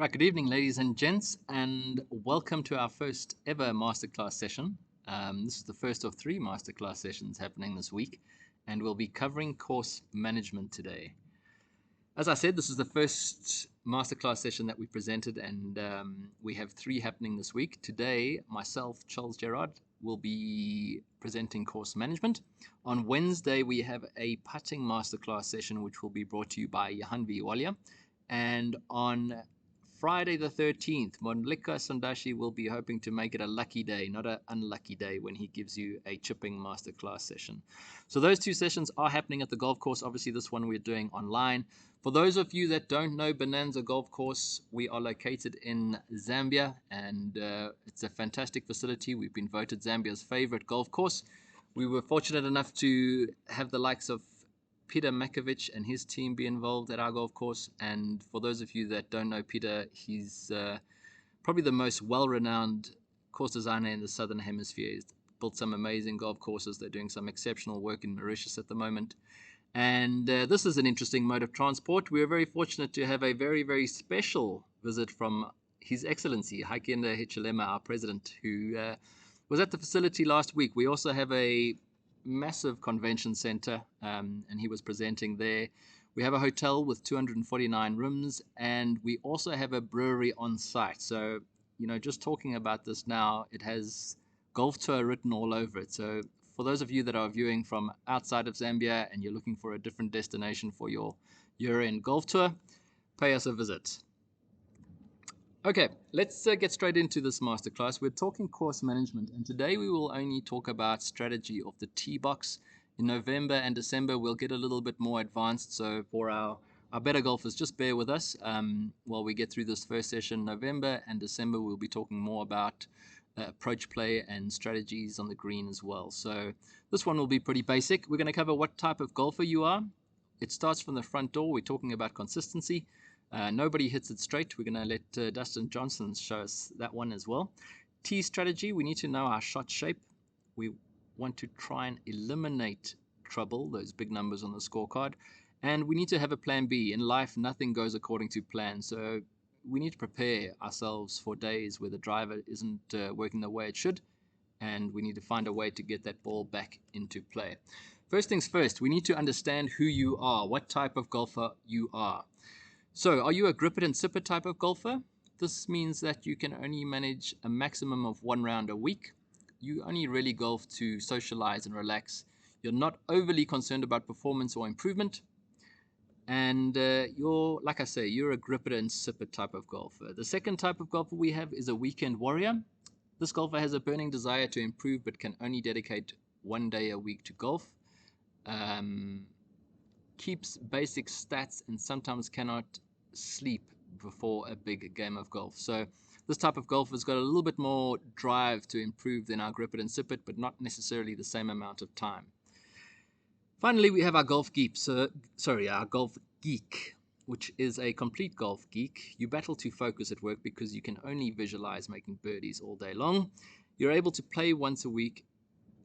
Right, good evening, ladies and gents, and welcome to our first ever masterclass session. This is the first of three masterclass sessions happening this week, and we'll be covering course management today. As I said, this is the first masterclass session that we presented, and we have three happening this week. Today, myself, Charles Jerrard, will be presenting course management. On Wednesday, we have a putting masterclass session, which will be brought to you by Jahanvi Walia. And on Friday the 13th, Monlika Sandashi will be hoping to make it a lucky day, not an unlucky day, when he gives you a chipping masterclass session. So those two sessions are happening at the golf course. Obviously, this one we're doing online. For those of you that don't know Bonanza Golf Course, we are located in Zambia, and it's a fantastic facility. We've been voted Zambia's favorite golf course. We were fortunate enough to have the likes of Peter Makovich and his team be involved at our golf course. And for those of you that don't know Peter, he's probably the most well-renowned course designer in the Southern Hemisphere. He's built some amazing golf courses. They're doing some exceptional work in Mauritius at the moment. And this is an interesting mode of transport. We are very fortunate to have a very, very special visit from His Excellency, Haikienda Hichilema, our president, who was at the facility last week. We also have a massive convention center, and he was presenting there. We have a hotel with 249 rooms, and we also have a brewery on site. So, just talking about this now, it has golf tour written all over it. So for those of you that are viewing from outside of Zambia and you're looking for a different destination for your year-end golf tour, pay us a visit. Okay, let's get straight into this masterclass. We're talking course management, and today we will only talk about strategy of the tee box. In November and December, we'll get a little bit more advanced. So for our better golfers, just bear with us while we get through this first session. November and December, we'll be talking more about approach play and strategies on the green as well. So this one will be pretty basic. We're going to cover what type of golfer you are. It starts from the front door. We're talking about consistency. Nobody hits it straight. We're going to let Dustin Johnson show us that one as well. Tee strategy, we need to know our shot shape. We want to try and eliminate trouble, those big numbers on the scorecard. And we need to have a plan B. In life, nothing goes according to plan. So we need to prepare ourselves for days where the driver isn't working the way it should. And we need to find a way to get that ball back into play. First things first, we need to understand who you are, what type of golfer you are. So, are you a grip it and sip it type of golfer? This means that you can only manage a maximum of one round a week. You only really golf to socialize and relax. You're not overly concerned about performance or improvement. And like I say, you're a grip it and sip it type of golfer. The second type of golfer we have is a weekend warrior. This golfer has a burning desire to improve but can only dedicate one day a week to golf. Keeps basic stats and sometimes cannot sleep before a big game of golf. So this type of golfer's got a little bit more drive to improve than our grip it and sip it, but not necessarily the same amount of time. Finally, we have our golf geek. Our golf geek, which is a complete golf geek. You battle to focus at work because you can only visualize making birdies all day long. You're able to play once a week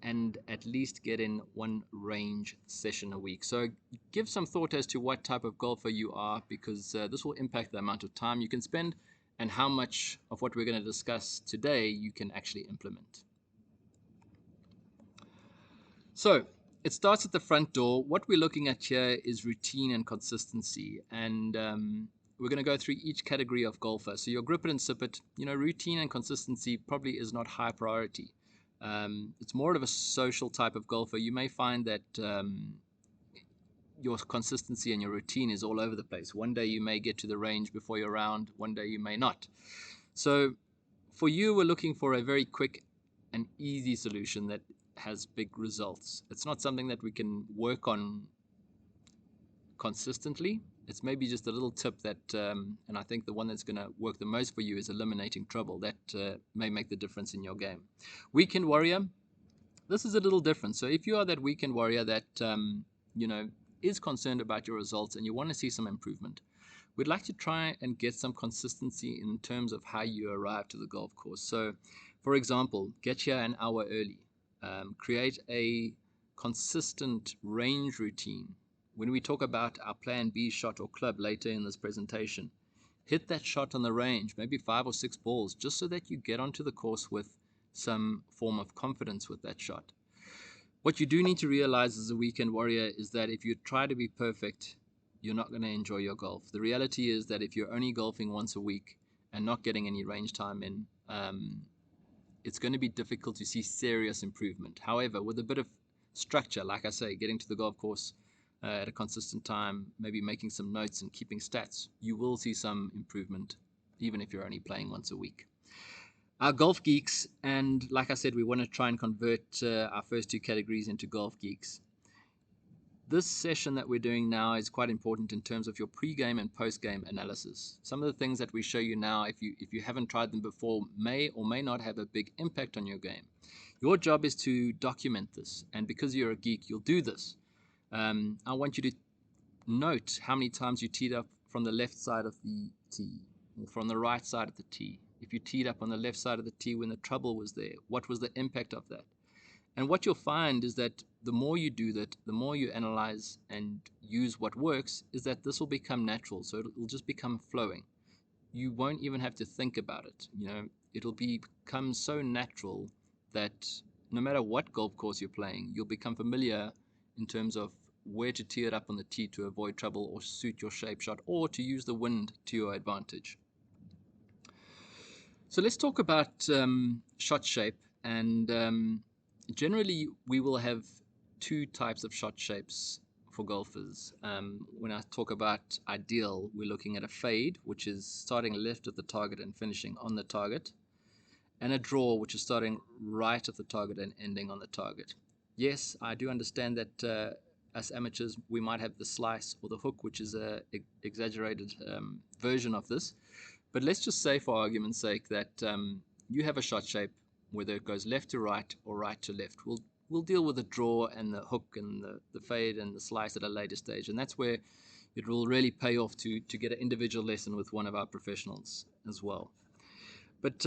and at least get in one range session a week. So give some thought as to what type of golfer you are, because this will impact the amount of time you can spend and how much of what we're going to discuss today you can actually implement. So it starts at the front door. What we're looking at here is routine and consistency, and we're going to go through each category of golfer. So your grip it and sip it, routine and consistency probably is not high priority. It's more of a social type of golfer. You may find that your consistency and your routine is all over the place. One day you may get to the range before your round, one day you may not. So for you, we're looking for a very quick and easy solution that has big results. It's not something that we can work on consistently. It's maybe just a little tip that, and I think the one that's going to work the most for you is eliminating trouble. That may make the difference in your game. Weekend warrior, this is a little different. So if you are that weekend warrior that, is concerned about your results and you want to see some improvement, we'd like to try and get some consistency in terms of how you arrive to the golf course. So, for example, get here an hour early. Create a consistent range routine. When we talk about our plan B shot or club later in this presentation, Hit that shot on the range, maybe 5 or 6 balls, just so that you get onto the course with some form of confidence with that shot. What you do need to realize as a weekend warrior is that if you try to be perfect, you're not going to enjoy your golf. The reality is that if you're only golfing once a week and not getting any range time in, it's going to be difficult to see serious improvement. However, with a bit of structure, like I say, getting to the golf course at a consistent time, maybe making some notes and keeping stats, you will see some improvement, even if you're only playing once a week. Our golf geeks, and like I said, we want to try and convert our first 2 categories into golf geeks. This session that we're doing now is quite important in terms of your pre-game and post-game analysis. Some of the things that we show you now, if you haven't tried them before, may or may not have a big impact on your game. Your job is to document this, and because you're a geek, you'll do this. I want you to note how many times you teed up from the left side of the tee or from the right side of the tee. If you teed up on the left side of the tee when the trouble was there, what was the impact of that? And what you'll find is that the more you do that, the more you analyze and use what works, is that this will become natural. So it'll just become flowing. You won't even have to think about it. It'll become so natural that no matter what golf course you're playing, you'll become familiar in terms of where to tee it up on the tee to avoid trouble or suit your shape shot or to use the wind to your advantage. So let's talk about shot shape, and generally we will have 2 types of shot shapes for golfers. When I talk about ideal, we're looking at a fade, which is starting left of the target and finishing on the target, and a draw, which is starting right of the target and ending on the target. Yes, I do understand that us amateurs, we might have the slice or the hook, which is an exaggerated version of this. But let's just say, for argument's sake, that you have a shot shape, whether it goes left to right or right to left. We'll deal with the draw and the hook and the fade and the slice at a later stage. And that's where it will really pay off to get an individual lesson with one of our professionals as well. But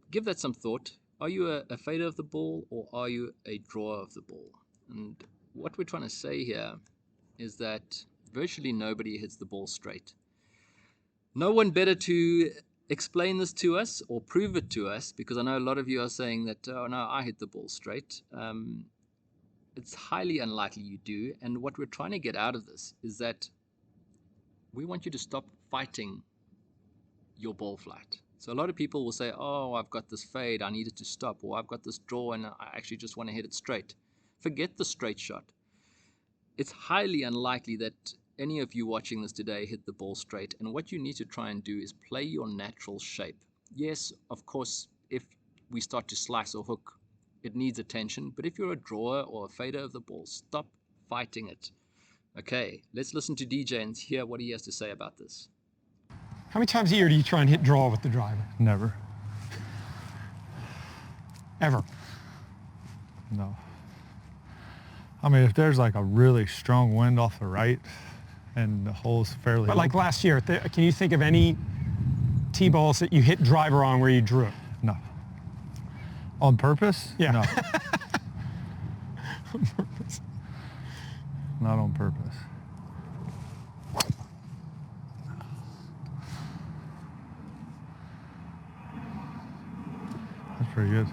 give that some thought. Are you a fader of the ball or are you a drawer of the ball? And what we're trying to say here is that virtually nobody hits the ball straight. No one better to explain this to us or prove it to us, because I know a lot of you are saying that, oh no, I hit the ball straight. It's highly unlikely you do. And what we're trying to get out of this is that we want you to stop fighting your ball flight. So a lot of people will say, oh, I've got this fade, I need it to stop, or I've got this draw and I actually just want to hit it straight. Forget the straight shot. It's highly unlikely that any of you watching this today hit the ball straight, and what you need to try and do is play your natural shape. Yes, of course, if we start to slice or hook, it needs attention, but if you're a drawer or a fader of the ball, stop fighting it. Okay, let's listen to DJ and hear what he has to say about this. How many times a year do you try and hit draw with the driver? Never. Ever? No. I mean, if there's like a really strong wind off the right and the hole's fairly But like open, last year, can you think of any tee balls that you hit driver on where you drew it? no. On purpose? Yeah. No. Not on purpose. That's pretty good.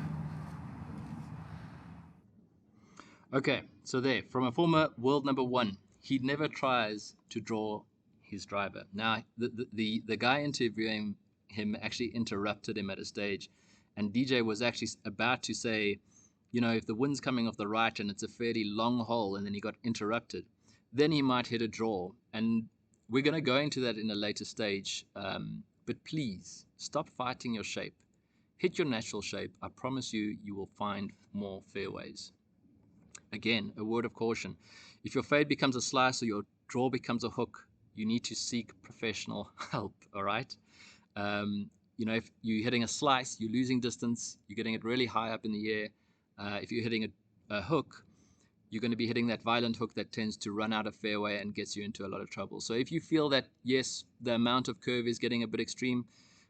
Okay, so there, from a former world number 1, he never tries to draw his driver. Now, the guy interviewing him actually interrupted him at a stage, and DJ was actually about to say, if the wind's coming off the right and it's a fairly long hole, and then he got interrupted, then he might hit a draw. And we're going to go into that in a later stage, but please, stop fighting your shape. Hit your natural shape. I promise you, you will find more fairways. Again, a word of caution. If your fade becomes a slice or your draw becomes a hook, you need to seek professional help, all right? If you're hitting a slice, you're losing distance, you're getting it really high up in the air. If you're hitting a hook, you're going to be hitting that violent hook that tends to run out of fairway and gets you into a lot of trouble. So if you feel that, yes, the amount of curve is getting a bit extreme,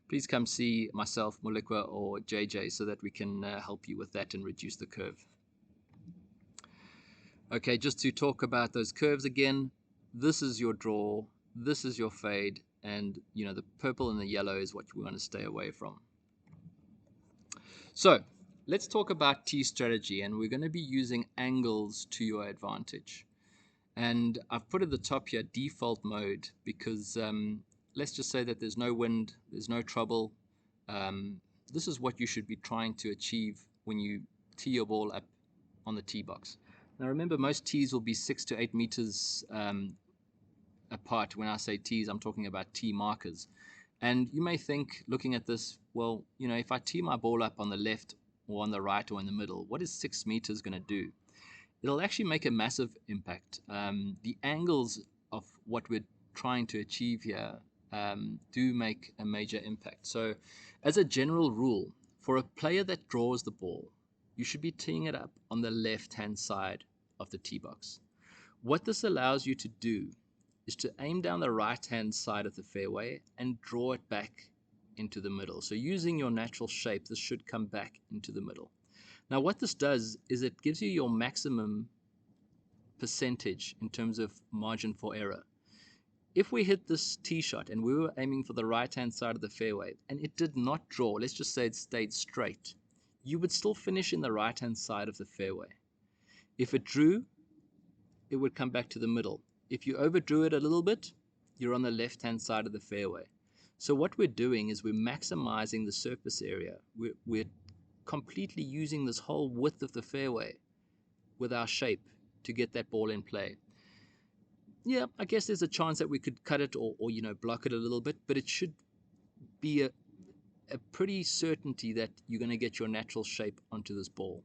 please come see myself, Molikwa, or JJ so that we can help you with that and reduce the curve. Okay, just to talk about those curves again, this is your draw, this is your fade, and the purple and the yellow is what we want to stay away from. So let's talk about tee strategy, and we're going to be using angles to your advantage. And I've put at the top here default mode because let's just say that there's no wind, there's no trouble. This is what you should be trying to achieve when you tee your ball up on the tee box. Now remember, most tees will be 6 to 8 meters apart. When I say tees, I'm talking about tee markers. And you may think, looking at this, well, if I tee my ball up on the left or on the right or in the middle, what is 6 meters going to do? It'll actually make a massive impact. The angles of what we're trying to achieve here do make a major impact. So as a general rule, for a player that draws the ball, you should be teeing it up on the left-hand side of the tee box. What this allows you to do is to aim down the right-hand side of the fairway and draw it back into the middle. So using your natural shape, this should come back into the middle. Now what this does is it gives you your maximum percentage in terms of margin for error. If we hit this tee shot and we were aiming for the right-hand side of the fairway and it did not draw, let's just say it stayed straight, you would still finish in the right-hand side of the fairway. If it drew, it would come back to the middle. If you overdrew it a little bit, you're on the left-hand side of the fairway. So what we're doing is we're maximizing the surface area. We're completely using this whole width of the fairway with our shape to get that ball in play. Yeah, I guess there's a chance that we could cut it or block it a little bit, but it should be a pretty certainty that you're going to get your natural shape onto this ball.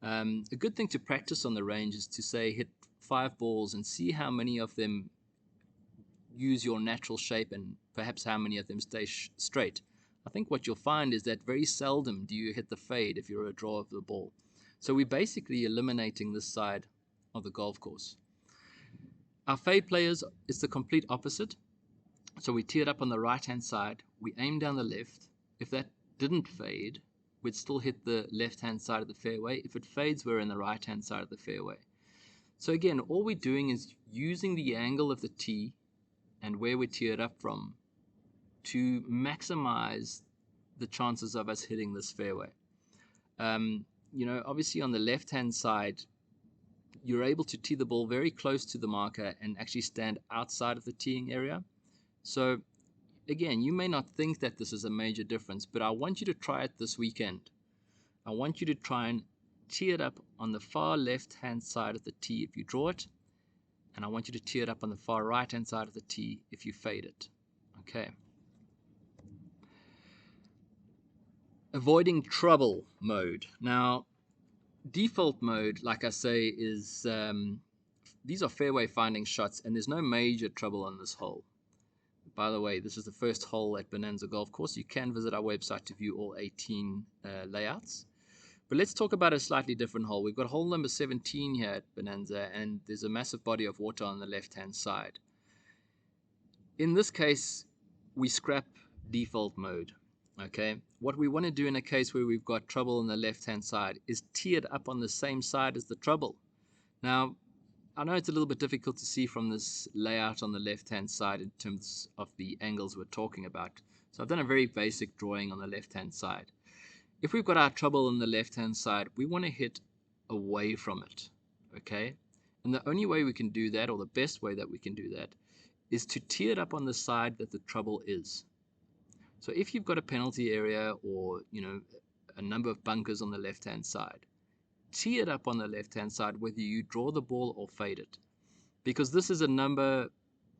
A good thing to practice on the range is to say hit 5 balls and see how many of them use your natural shape and perhaps how many of them stay straight. I think what you'll find is that very seldom do you hit the fade if you're a drawer of the ball. So we're basically eliminating this side of the golf course. Our fade players is the complete opposite. So we tee it up on the right-hand side, we aim down the left. If that didn't fade, we'd still hit the left-hand side of the fairway. If it fades, we're in the right-hand side of the fairway. So again, all we're doing is using the angle of the tee and where we tee it up from to maximize the chances of us hitting this fairway. Obviously on the left-hand side, you're able to tee the ball very close to the marker and actually stand outside of the teeing area. So again, you may not think that this is a major difference, but I want you to try it this weekend. I want you to try and tee it up on the far left-hand side of the tee if you draw it, and I want you to tee it up on the far right-hand side of the tee if you fade it. Okay. Avoiding trouble mode. Now, default mode, like I say, is these are fairway finding shots, and there's no major trouble on this hole. By the way, this is the first hole at Bonanza Golf Course. You can visit our website to view all 18 layouts. But let's talk about a slightly different hole. We've got hole number 17 here at Bonanza, and there's a massive body of water on the left-hand side. In this case, we scrap default mode. Okay, what we want to do in a case where we've got trouble on the left-hand side is tee it up on the same side as the trouble. Now, I know it's a little bit difficult to see from this layout on the left-hand side in terms of the angles we're talking about. So I've done a very basic drawing on the left-hand side. If we've got our trouble on the left-hand side, we want to hit away from it, okay? And the only way we can do that, or the best way that we can do that, is to tee it up on the side that the trouble is. So if you've got a penalty area or, a number of bunkers on the left-hand side, tee it up on the left-hand side whether you draw the ball or fade it. Because this is a number,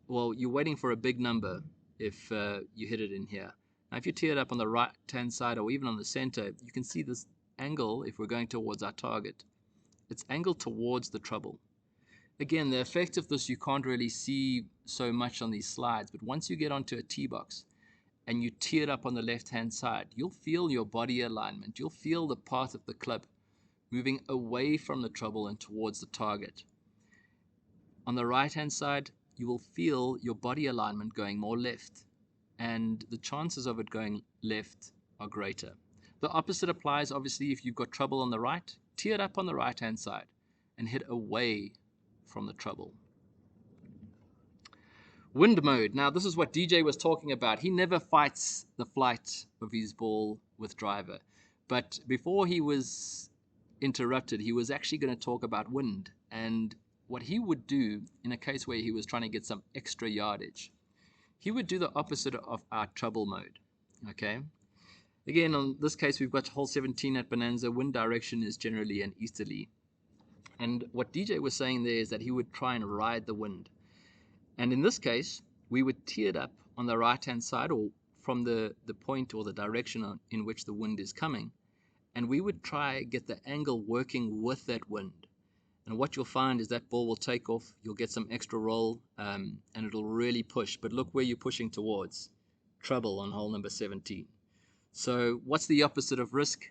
well, you're waiting for a big number if you hit it in here. Now, if you tee it up on the right-hand side or even on the center, you can see this angle, if we're going towards our target, it's angled towards the trouble. Again, the effect of this you can't really see so much on these slides, but once you get onto a tee box and you tee it up on the left-hand side, you'll feel your body alignment. You'll feel the path of the club moving away from the trouble and towards the target. On the right-hand side, you will feel your body alignment going more left, and the chances of it going left are greater. The opposite applies, obviously, if you've got trouble on the right, tee it up on the right-hand side and hit away from the trouble. Wind mode. Now, this is what DJ was talking about. He never fights the flight of his ball with driver. But before he was interrupted, he was actually going to talk about wind and what he would do in a case where he was trying to get some extra yardage. He would do the opposite of our trouble mode. Okay. Again, on this case, we've got hole 17 at Bonanza. Wind direction is generally an easterly. And what DJ was saying there is that he would try and ride the wind. And in this case, we would tee it up on the right-hand side or from the point or the direction in which the wind is coming. And we would try get the angle working with that wind. And what you'll find is that ball will take off. You'll get some extra roll and it'll really push. But look where you're pushing towards. Trouble on hole number 17. So what's the opposite of risk?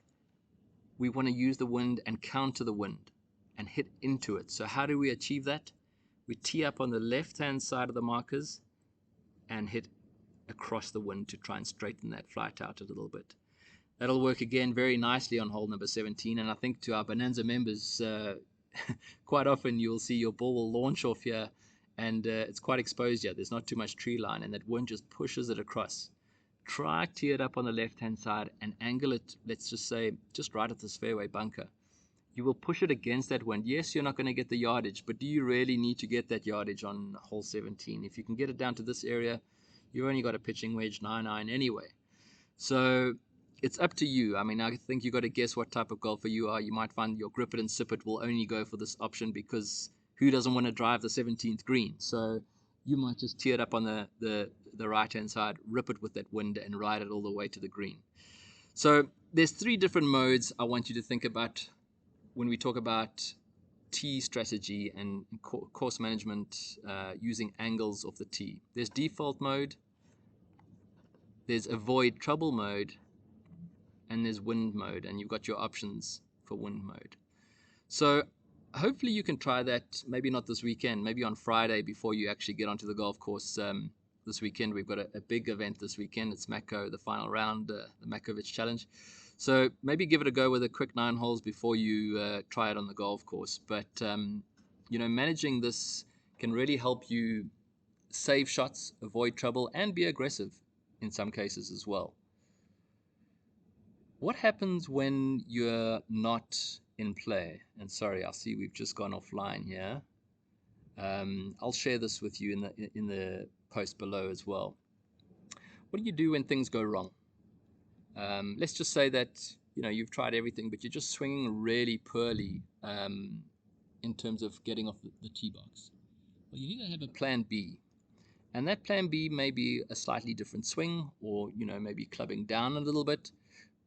We want to use the wind and counter the wind and hit into it. So how do we achieve that? We tee up on the left-hand side of the markers and hit across the wind to try and straighten that flight out a little bit. That'll work again very nicely on hole number 17. And I think to our Bonanza members, quite often you'll see your ball will launch off here and it's quite exposed here. There's not too much tree line and that wind just pushes it across. Try tee it up on the left-hand side and angle it, let's just say, just right at this fairway bunker. You will push it against that wind. Yes, you're not going to get the yardage, but do you really need to get that yardage on hole 17? If you can get it down to this area, you've only got a pitching wedge 9-iron anyway. So it's up to you. I mean, I think you've got to guess what type of golfer you are. You might find your grip it and sip it will only go for this option because who doesn't want to drive the 17th green? So you might just tee it up on the right-hand side, rip it with that wind and ride it all the way to the green. So there's 3 different modes I want you to think about when we talk about tee strategy and course management using angles of the tee. There's default mode, there's avoid trouble mode, and there's wind mode, and you've got your options for wind mode. So hopefully you can try that, maybe not this weekend, maybe on Friday before you actually get onto the golf course. This weekend we've got a big event this weekend. It's Mako, the final round, the Makovich Challenge. So maybe give it a go with a quick 9 holes before you try it on the golf course. But, managing this can really help you save shots, avoid trouble, and be aggressive in some cases as well. What happens when you're not in play? And sorry, I see we've just gone offline here. I'll share this with you in the post below as well. What do you do when things go wrong? Let's just say that you've tried everything, but you're just swinging really poorly in terms of getting off the tee box. Well, you need to have a plan B, and that plan B may be a slightly different swing, or maybe clubbing down a little bit,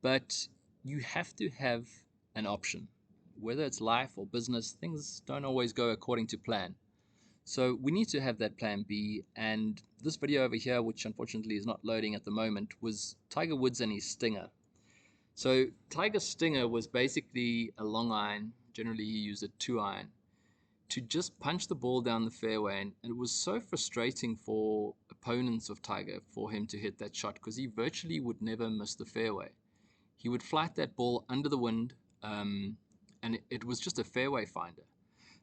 but you have to have an option. Whether it's life or business, things don't always go according to plan. So we need to have that plan B, and this video over here, which unfortunately is not loading at the moment, was Tiger Woods and his stinger. So Tiger's stinger was basically a long iron, generally he used a 2-iron, to just punch the ball down the fairway, and it was so frustrating for opponents of Tiger for him to hit that shot because he virtually would never miss the fairway. He would flight that ball under the wind, and it was just a fairway finder.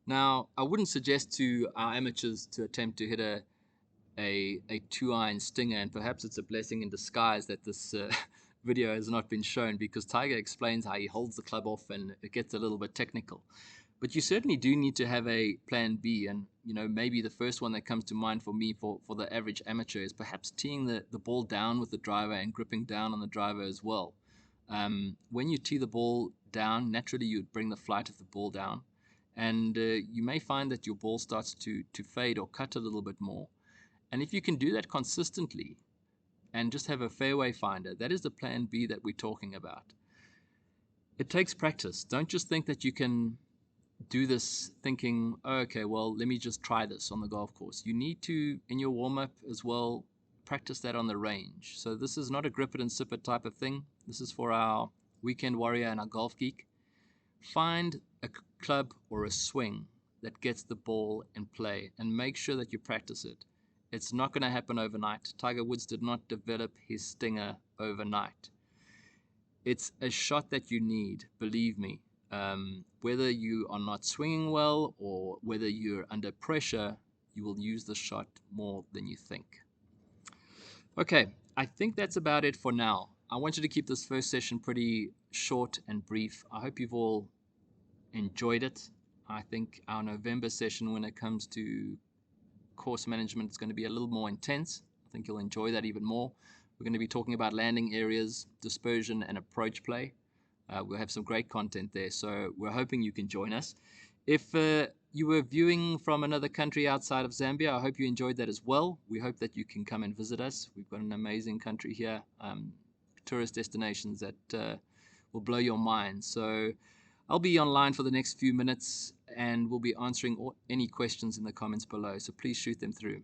Now, I wouldn't suggest to our amateurs to attempt to hit a 2-iron stinger, and perhaps it's a blessing in disguise that this video has not been shown, because Tiger explains how he holds the club off and it gets a little bit technical. But you certainly do need to have a plan B, and maybe the first one that comes to mind for me for the average amateur is perhaps teeing the ball down with the driver and gripping down on the driver as well. When you tee the ball down, naturally you'd bring the flight of the ball down, and you may find that your ball starts to fade or cut a little bit more. And if you can do that consistently and just have a fairway finder, that is the plan B that we're talking about. It takes practice. Don't just think that you can do this thinking, oh, okay, well, let me just try this on the golf course. You need to, in your warm-up as well, practice that on the range. So this is not a grip it and sip it type of thing. This is for our weekend warrior and our golf geek. Find a club or a swing that gets the ball in play and make sure that you practice it. It's not going to happen overnight. Tiger Woods did not develop his stinger overnight. It's a shot that you need, believe me. Whether you are not swinging well or whether you're under pressure, you will use the shot more than you think. Okay, I think that's about it for now. I want you to keep this first session pretty short and brief. I hope you've all enjoyed it. I think our November session, when it comes to course management, is going to be a little more intense. I think you'll enjoy that even more. We're going to be talking about landing areas, dispersion, and approach play. We'll have some great content there, so we're hoping you can join us. If you were viewing from another country outside of Zambia, I hope you enjoyed that as well. We hope that you can come and visit us. We've got an amazing country here, tourist destinations that will blow your mind. So I'll be online for the next few minutes, and we'll be answering any questions in the comments below, so please shoot them through.